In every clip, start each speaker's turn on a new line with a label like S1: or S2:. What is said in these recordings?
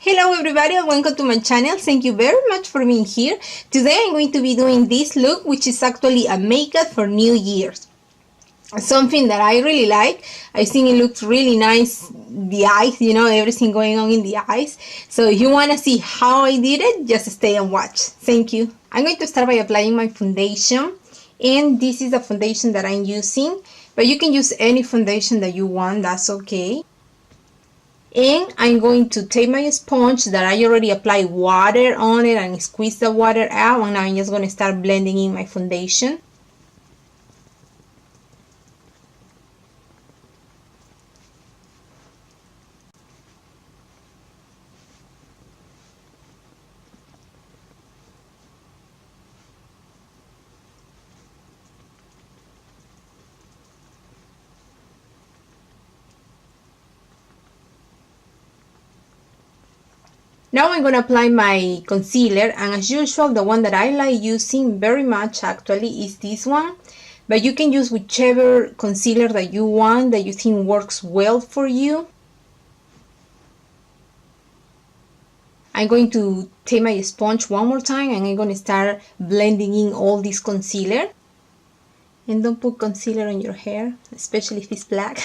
S1: Hello everybody and welcome to my channel. Thank you very much for being here. Today I'm going to be doing this look, which is actually a makeup for New Year's. Something that I really like. I think it looks really nice. The eyes, everything going on in the eyes. So if you want to see how I did it, just stay and watch. Thank you. I'm going to start by applying my foundation. And this is the foundation that I'm using. But you can use any foundation that you want, that's okay. And I'm going to take my sponge that I already applied water on it and squeeze the water out, and I'm just going to start blending in my foundation. Now I'm going to apply my concealer, and as usual the one that I like using very much actually is this one, but you can use whichever concealer that you want, that you think works well for you. I'm going to take my sponge one more time and I'm going to start blending in all this concealer. And don't put concealer on your hair, especially if it's black.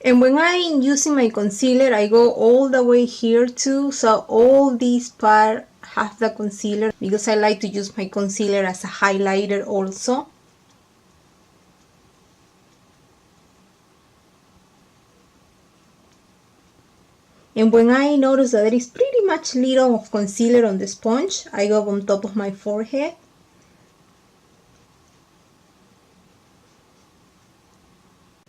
S1: And when I'm using my concealer, I go all the way here too, so all this part has the concealer, because I like to use my concealer as a highlighter also. And when I notice that there is pretty much little of concealer on the sponge, I go on top of my forehead.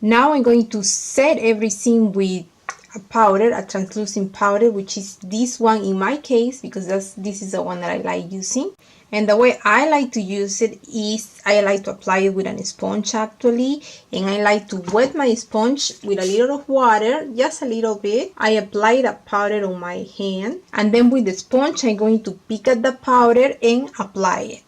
S1: Now I'm going to set everything with a powder, a translucent powder, which is this one in my case, because this is the one that I like using. And the way I like to use it is I like to apply it with a sponge actually, and I like to wet my sponge with a little of water, just a little bit. I apply the powder on my hand, and then with the sponge I'm going to pick up the powder and apply it.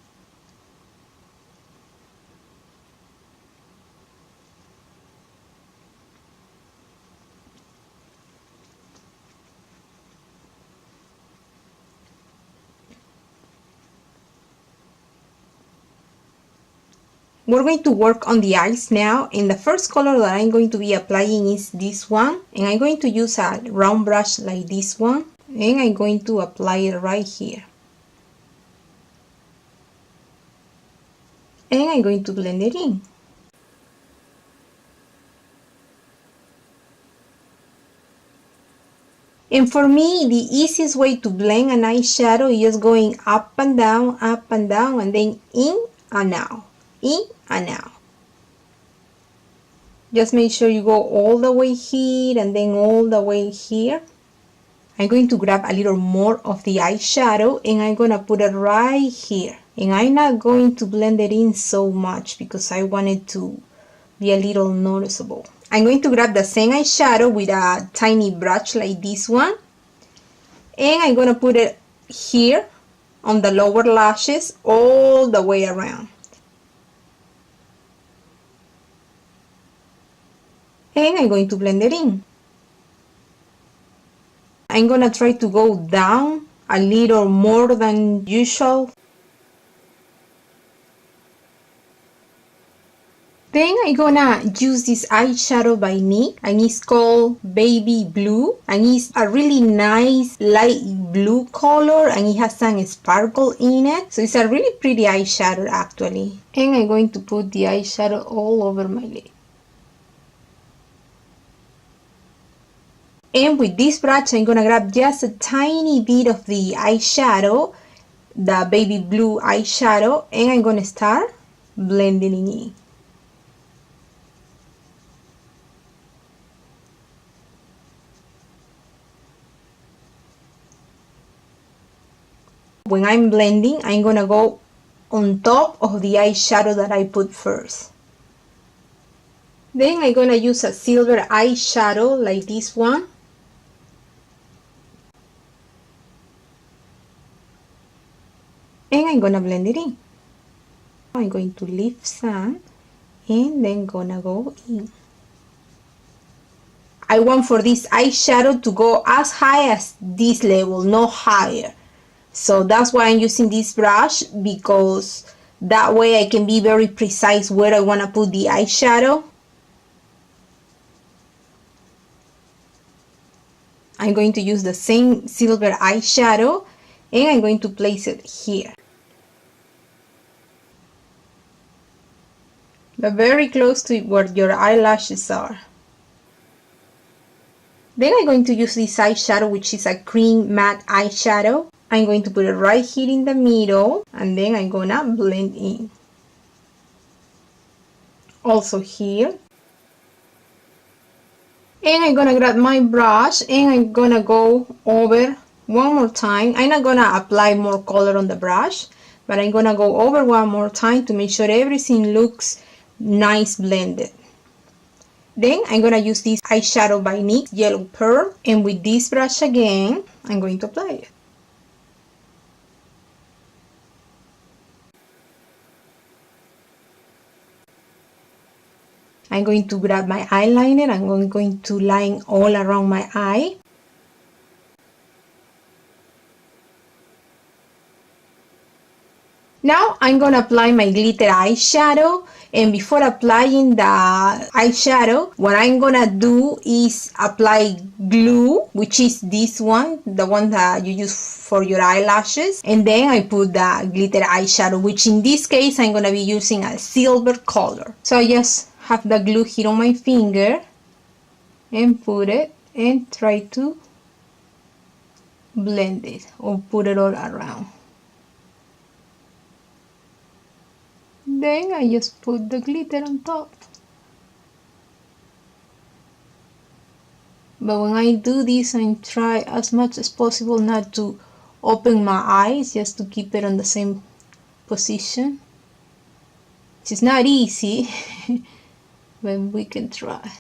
S1: We're going to work on the eyes now, and the first color that I'm going to be applying is this one, and I'm going to use a round brush like this one, and I'm going to apply it right here. And I'm going to blend it in. And for me, the easiest way to blend an eyeshadow is just going up and down, and then in and out, in and out. Just make sure you go all the way here and then all the way here. I'm going to grab a little more of the eyeshadow and I'm going to put it right here. And I'm not going to blend it in so much because I want it to be a little noticeable. I'm going to grab the same eyeshadow with a tiny brush like this one, and I'm going to put it here on the lower lashes all the way around. And I'm going to blend it in. I'm going to try to go down a little more than usual. Then I'm gonna use this eyeshadow by NYX, and it's called Baby Blue, and it's a really nice light blue color, and it has some sparkle in it, so it's a really pretty eyeshadow actually. And I'm going to put the eyeshadow all over my lid. And with this brush I'm gonna grab just a tiny bit of the eyeshadow, the baby blue eyeshadow, and I'm gonna start blending it in. When I'm blending, I'm gonna go on top of the eyeshadow that I put first. Then I'm gonna use a silver eyeshadow like this one. And I'm gonna blend it in. I'm going to lift some and then gonna go in. I want for this eyeshadow to go as high as this level, no higher. So that's why I'm using this brush, because that way I can be very precise where I want to put the eyeshadow. I'm going to use the same silver eyeshadow and I'm going to place it here. But very close to where your eyelashes are. Then I'm going to use this eyeshadow, which is a cream matte eyeshadow. I'm going to put it right here in the middle and then I'm gonna blend in. Also here. And I'm gonna grab my brush and I'm gonna go over one more time. I'm not gonna apply more color on the brush, but I'm gonna go over one more time to make sure everything looks nice blended. Then I'm gonna use this eyeshadow by NYX Yellow Pearl, and with this brush again I'm going to apply it. I'm going to grab my eyeliner and I'm going to line all around my eye. Now I'm going to apply my glitter eyeshadow, and before applying the eyeshadow, what I'm going to do is apply glue, which is this one, the one that you use for your eyelashes, and then I put the glitter eyeshadow, which in this case I'm going to be using a silver color. So I just have the glue here on my finger and put it and try to blend it or put it all around. Then I just put the glitter on top. But when I do this, I try as much as possible not to open my eyes, just to keep it on the same position. It's not easy, but we can try.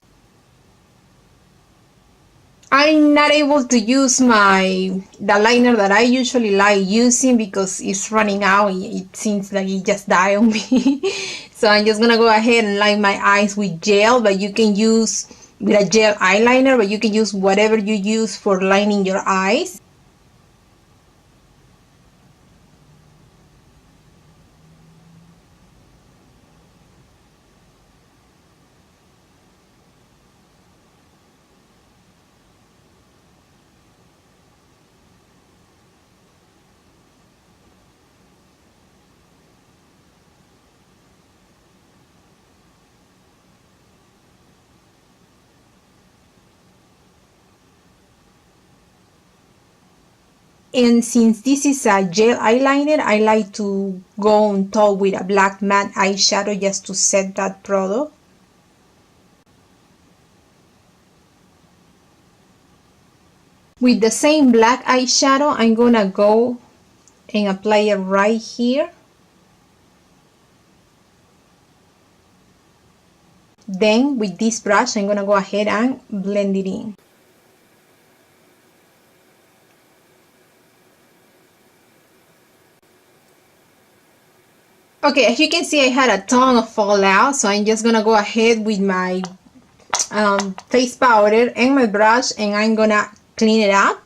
S1: I'm not able to use the liner that I usually like using because it's running out. It seems like it just died on me. So I'm just gonna go ahead and line my eyes with gel, but you can use with a gel eyeliner, but you can use whatever you use for lining your eyes. And since this is a gel eyeliner, I like to go on top with a black matte eyeshadow just to set that product. With the same black eyeshadow, I'm gonna go and apply it right here. Then with this brush, I'm gonna go ahead and blend it in. Okay, as you can see, I had a ton of fallout, so I'm just gonna go ahead with my face powder and my brush, and I'm gonna clean it up.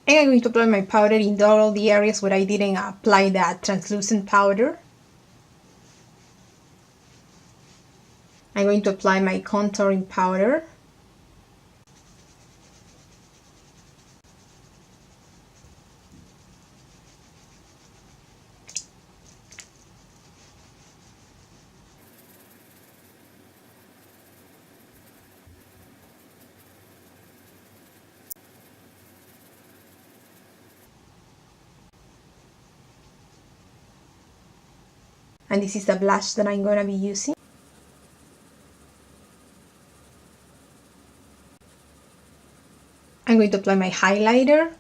S1: And I'm going to apply my powder in all the areas where I didn't apply that translucent powder. I'm going to apply my contouring powder. And this is the blush that I'm going to be using. I'm going to apply my highlighter.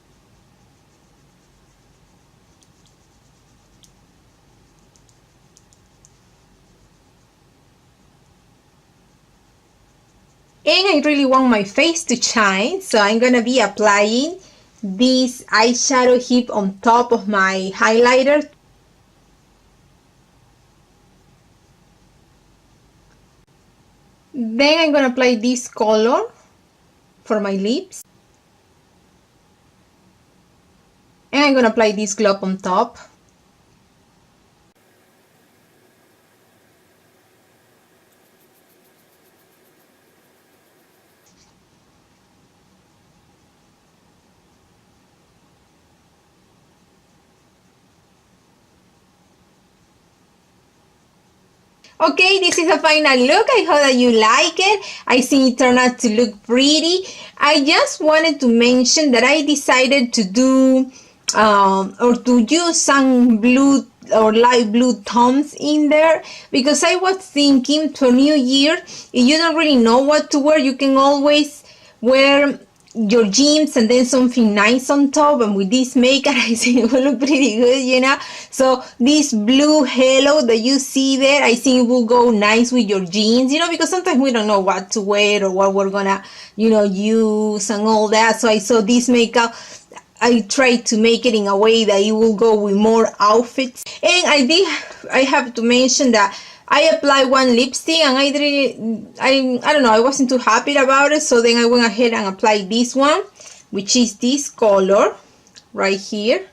S1: And I really want my face to shine, so I'm going to be applying this eyeshadow heap on top of my highlighter. Then I'm gonna apply this color for my lips. And I'm gonna apply this glow on top. Okay, this is a final look. I hope that you like it. I think it turned out to look pretty. I just wanted to mention that I decided to do or to use some blue or light blue tones in there, because I was thinking for New Year, if you don't really know what to wear, you can always wear your jeans and then something nice on top, and with this makeup I think it will look pretty good, you know. So this blue halo that you see there, I think it will go nice with your jeans, you know, because sometimes we don't know what to wear or what we're gonna, you know, use and all that. So I saw this makeup, I tried to make it in a way that it will go with more outfits. And I have to mention that I applied one lipstick and I don't know, I wasn't too happy about it, so then I went ahead and applied this one, which is this color right here,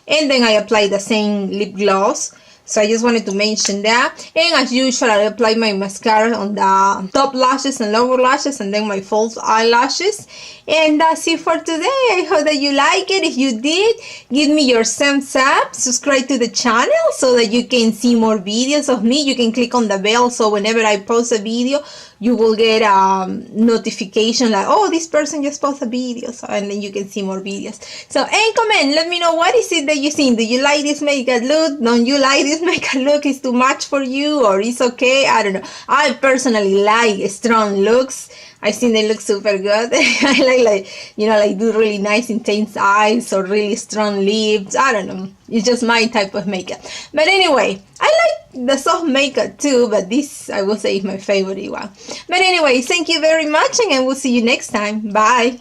S1: and then I applied the same lip gloss. So I just wanted to mention that. And as usual, I apply my mascara on the top lashes and lower lashes, and then my false eyelashes. And that's it for today. I hope that you like it. If you did, give me your thumbs up, subscribe to the channel so that you can see more videos of me. You can click on the bell so whenever I post a video, you will get a notification like, oh, this person just posted a video, so, and then you can see more videos. So, and comment, let me know what is it that you think. Do you like this makeup look? Don't you like this makeup look? Is too much for you, or it's okay? I don't know. I personally like strong looks. I think they look super good. I like, you know, like do really nice intense eyes or really strong lips. I don't know. It's just my type of makeup. But anyway, I like the soft makeup too, but this I will say is my favorite one. But anyway, thank you very much, and I will see you next time. Bye.